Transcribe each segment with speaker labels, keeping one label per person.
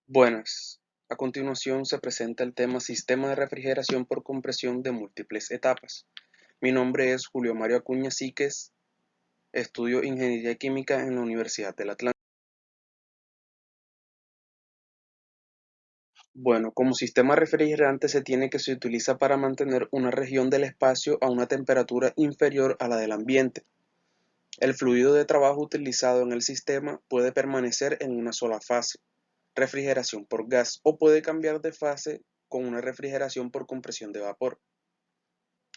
Speaker 1: Buenas. A continuación se presenta el tema Sistema de refrigeración por compresión de múltiples etapas. Mi nombre es Julio Mario Acuña Síquez, estudio Ingeniería Química en la Universidad del Atlántico. Bueno, como sistema refrigerante se utiliza para mantener una región del espacio a una temperatura inferior a la del ambiente. El fluido de trabajo utilizado en el sistema puede permanecer en una sola fase, refrigeración por gas, o puede cambiar de fase con una refrigeración por compresión de vapor.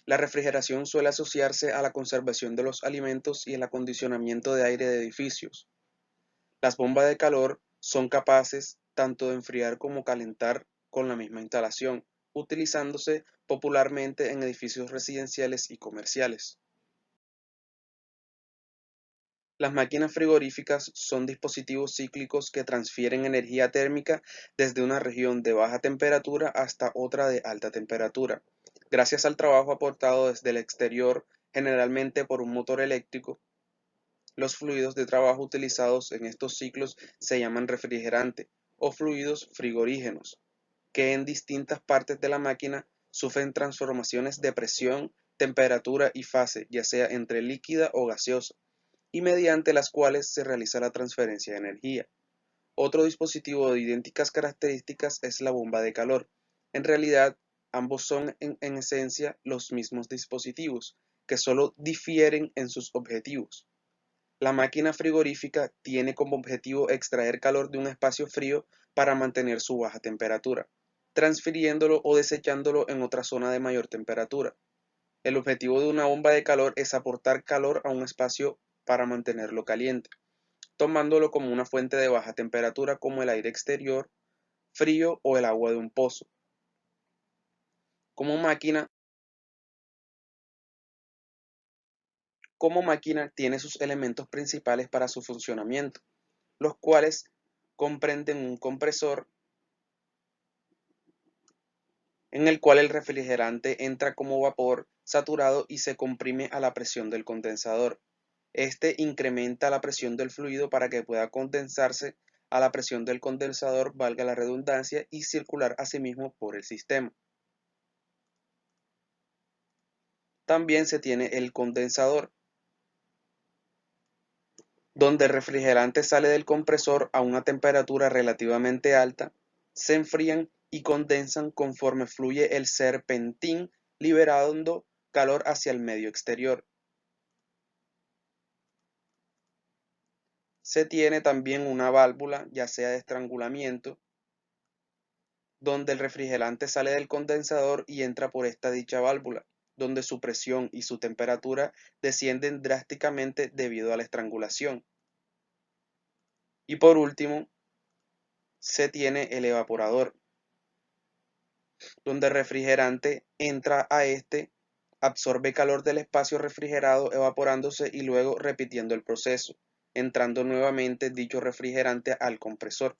Speaker 1: La refrigeración suele asociarse a la conservación de los alimentos y el acondicionamiento de aire de edificios. Las bombas de calor son capaces tanto de enfriar como calentar con la misma instalación, utilizándose popularmente en edificios residenciales y comerciales. Las máquinas frigoríficas son dispositivos cíclicos que transfieren energía térmica desde una región de baja temperatura hasta otra de alta temperatura, gracias al trabajo aportado desde el exterior, generalmente por un motor eléctrico. Los fluidos de trabajo utilizados en estos ciclos se llaman refrigerante o fluidos frigorígenos, que en distintas partes de la máquina sufren transformaciones de presión, temperatura y fase, ya sea entre líquida o gaseosa, y mediante las cuales se realiza la transferencia de energía. Otro dispositivo de idénticas características es la bomba de calor. En realidad, ambos son en esencia los mismos dispositivos, que solo difieren en sus objetivos. La máquina frigorífica tiene como objetivo extraer calor de un espacio frío para mantener su baja temperatura, transfiriéndolo o desechándolo en otra zona de mayor temperatura. El objetivo de una bomba de calor es aportar calor a un espacio para mantenerlo caliente, tomándolo como una fuente de baja temperatura como el aire exterior, frío o el agua de un pozo. Como máquina, como máquina tiene sus elementos principales para su funcionamiento, los cuales comprenden un compresor en el cual el refrigerante entra como vapor saturado y se comprime a la presión del condensador. Este incrementa la presión del fluido para que pueda condensarse a la presión del condensador, valga la redundancia, y circular asimismo por el sistema. También se tiene el condensador, donde el refrigerante sale del compresor a una temperatura relativamente alta, se enfrían y condensan conforme fluye el serpentín, liberando calor hacia el medio exterior. Se tiene también una válvula, ya sea de estrangulamiento, donde el refrigerante sale del condensador y entra por esta dicha válvula, donde su presión y su temperatura descienden drásticamente debido a la estrangulación. Y por último, se tiene el evaporador, donde el refrigerante entra a este, absorbe calor del espacio refrigerado evaporándose y luego repitiendo el proceso, entrando nuevamente dicho refrigerante al compresor.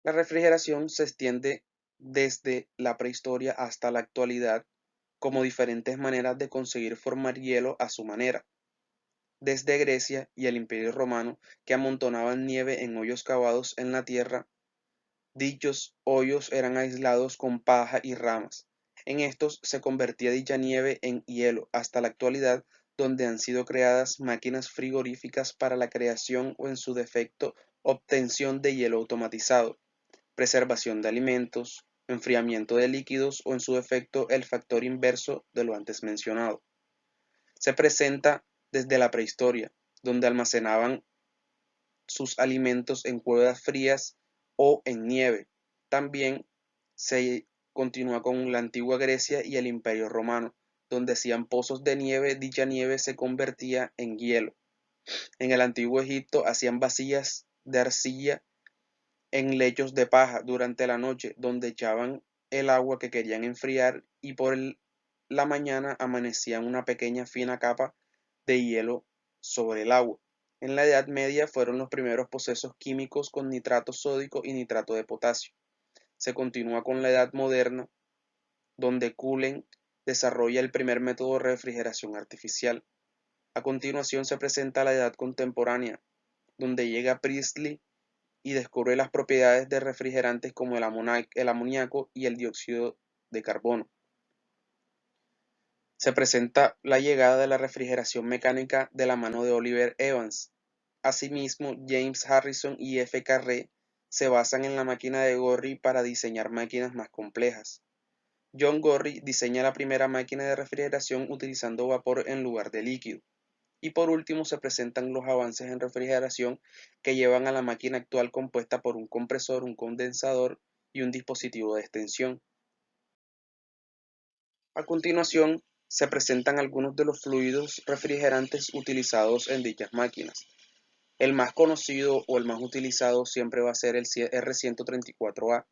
Speaker 1: La refrigeración se extiende desde la prehistoria hasta la actualidad como diferentes maneras de conseguir formar hielo a su manera, desde Grecia y el Imperio Romano, que amontonaban nieve en hoyos cavados en la tierra. Dichos hoyos eran aislados con paja y ramas. En estos se convertía dicha nieve en hielo hasta la actualidad, donde han sido creadas máquinas frigoríficas para la creación o en su defecto obtención de hielo automatizado, preservación de alimentos, enfriamiento de líquidos o en su defecto el factor inverso de lo antes mencionado. Se presenta desde la prehistoria, donde almacenaban sus alimentos en cuevas frías o en nieve. También se continúa con la antigua Grecia y el Imperio Romano, donde hacían pozos de nieve, dicha nieve se convertía en hielo. En el antiguo Egipto hacían vacías de arcilla en lechos de paja durante la noche, donde echaban el agua que querían enfriar y la mañana amanecían una pequeña fina capa de hielo sobre el agua. En la Edad Media fueron los primeros procesos químicos con nitrato sódico y nitrato de potasio. Se continúa con la Edad Moderna, donde Cullen desarrolla el primer método de refrigeración artificial. A continuación se presenta la Edad Contemporánea, donde llega Priestley y descubre las propiedades de refrigerantes como el amoníaco y el dióxido de carbono. Se presenta la llegada de la refrigeración mecánica de la mano de Oliver Evans. Asimismo, James Harrison y F. Carré se basan en la máquina de Gorrie para diseñar máquinas más complejas. John Gorrie diseña la primera máquina de refrigeración utilizando vapor en lugar de líquido. Y por último se presentan los avances en refrigeración que llevan a la máquina actual compuesta por un compresor, un condensador y un dispositivo de extensión. A continuación, se presentan algunos de los fluidos refrigerantes utilizados en dichas máquinas. El más conocido o el más utilizado siempre va a ser el R134A,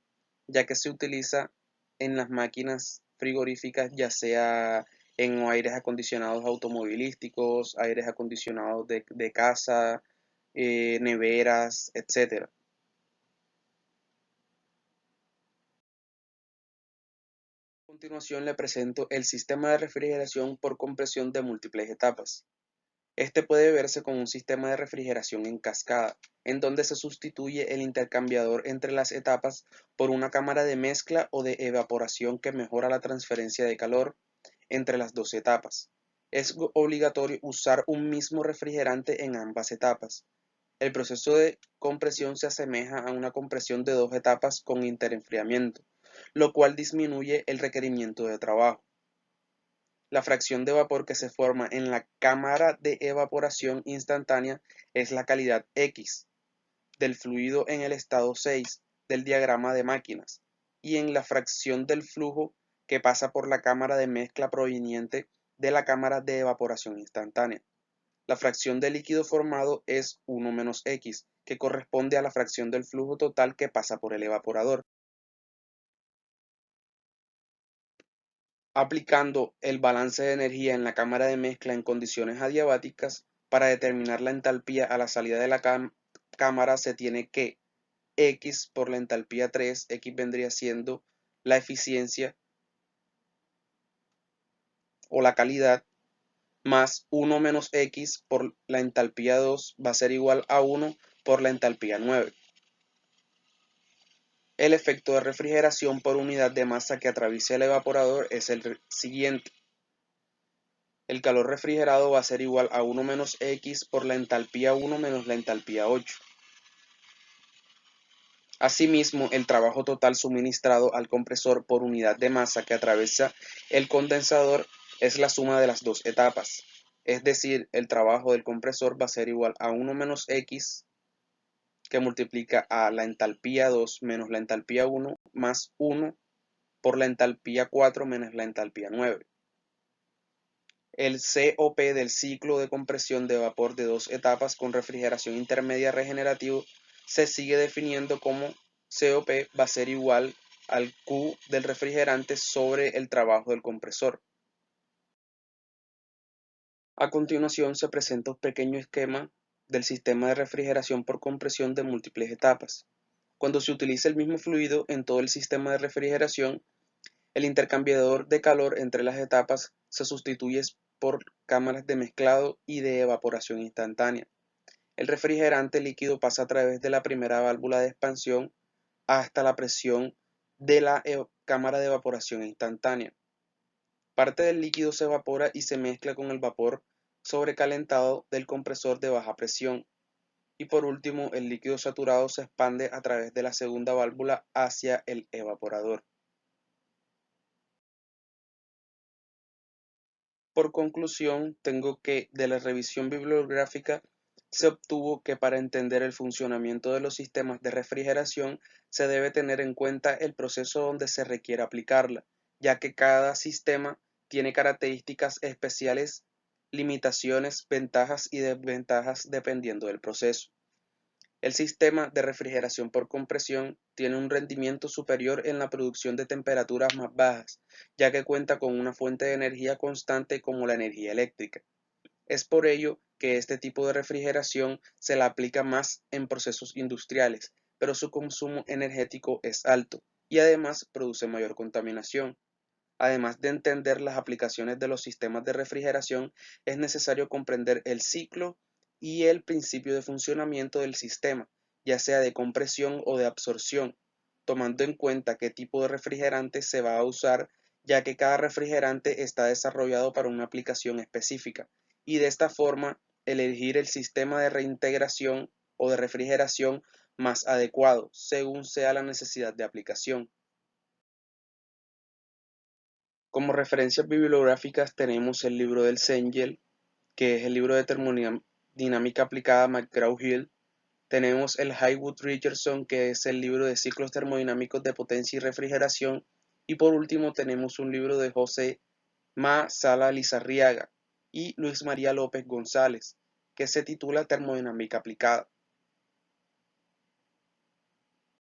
Speaker 1: ya que se utiliza en las máquinas frigoríficas, ya sea en aires acondicionados automovilísticos, aires acondicionados de casa, neveras, etc. A continuación le presento el sistema de refrigeración por compresión de múltiples etapas. Este puede verse como un sistema de refrigeración en cascada, en donde se sustituye el intercambiador entre las etapas por una cámara de mezcla o de evaporación que mejora la transferencia de calor entre las dos etapas. Es obligatorio usar un mismo refrigerante en ambas etapas. El proceso de compresión se asemeja a una compresión de dos etapas con interenfriamiento, lo cual disminuye el requerimiento de trabajo. La fracción de vapor que se forma en la cámara de evaporación instantánea es la calidad X del fluido en el estado 6 del diagrama de máquinas y en la fracción del flujo que pasa por la cámara de mezcla proveniente de la cámara de evaporación instantánea. La fracción de líquido formado es 1 menos X, que corresponde a la fracción del flujo total que pasa por el evaporador. Aplicando el balance de energía en la cámara de mezcla en condiciones adiabáticas, para determinar la entalpía a la salida de la cámara se tiene que X por la entalpía 3, X vendría siendo la eficiencia o la calidad, más 1 menos X por la entalpía 2 va a ser igual a 1 por la entalpía 9. El efecto de refrigeración por unidad de masa que atraviesa el evaporador es el siguiente. El calor refrigerado va a ser igual a 1 menos X por la entalpía 1 menos la entalpía 8. Asimismo, el trabajo total suministrado al compresor por unidad de masa que atraviesa el condensador es la suma de las dos etapas. Es decir, el trabajo del compresor va a ser igual a 1 menos X, que multiplica a la entalpía 2 menos la entalpía 1 más 1 por la entalpía 4 menos la entalpía 9. El COP del ciclo de compresión de vapor de dos etapas con refrigeración intermedia regenerativo se sigue definiendo como COP va a ser igual al Q del refrigerante sobre el trabajo del compresor. A continuación se presenta un pequeño esquema del sistema de refrigeración por compresión de múltiples etapas. Cuando se utiliza el mismo fluido en todo el sistema de refrigeración, el intercambiador de calor entre las etapas se sustituye por cámaras de mezclado y de evaporación instantánea. El refrigerante líquido pasa a través de la primera válvula de expansión hasta la presión de la cámara de evaporación instantánea. Parte del líquido se evapora y se mezcla con el vapor sobrecalentado del compresor de baja presión. Y por último, el líquido saturado se expande a través de la segunda válvula hacia el evaporador. Por conclusión, tengo que de la revisión bibliográfica se obtuvo que para entender el funcionamiento de los sistemas de refrigeración se debe tener en cuenta el proceso donde se requiere aplicarla, ya que cada sistema tiene características especiales, limitaciones, ventajas y desventajas dependiendo del proceso. El sistema de refrigeración por compresión tiene un rendimiento superior en la producción de temperaturas más bajas, ya que cuenta con una fuente de energía constante como la energía eléctrica. Es por ello que este tipo de refrigeración se la aplica más en procesos industriales, pero su consumo energético es alto y además produce mayor contaminación. Además de entender las aplicaciones de los sistemas de refrigeración, es necesario comprender el ciclo y el principio de funcionamiento del sistema, ya sea de compresión o de absorción, tomando en cuenta qué tipo de refrigerante se va a usar, ya que cada refrigerante está desarrollado para una aplicación específica, y de esta forma elegir el sistema de reintegración o de refrigeración más adecuado, según sea la necesidad de aplicación. Como referencias bibliográficas tenemos el libro del Cengel, que es el libro de termodinámica aplicada McGraw-Hill. Tenemos el Haywood-Richardson, que es el libro de ciclos termodinámicos de potencia y refrigeración. Y por último tenemos un libro de José Ma Sala Lizarriaga y Luis María López González, que se titula Termodinámica aplicada.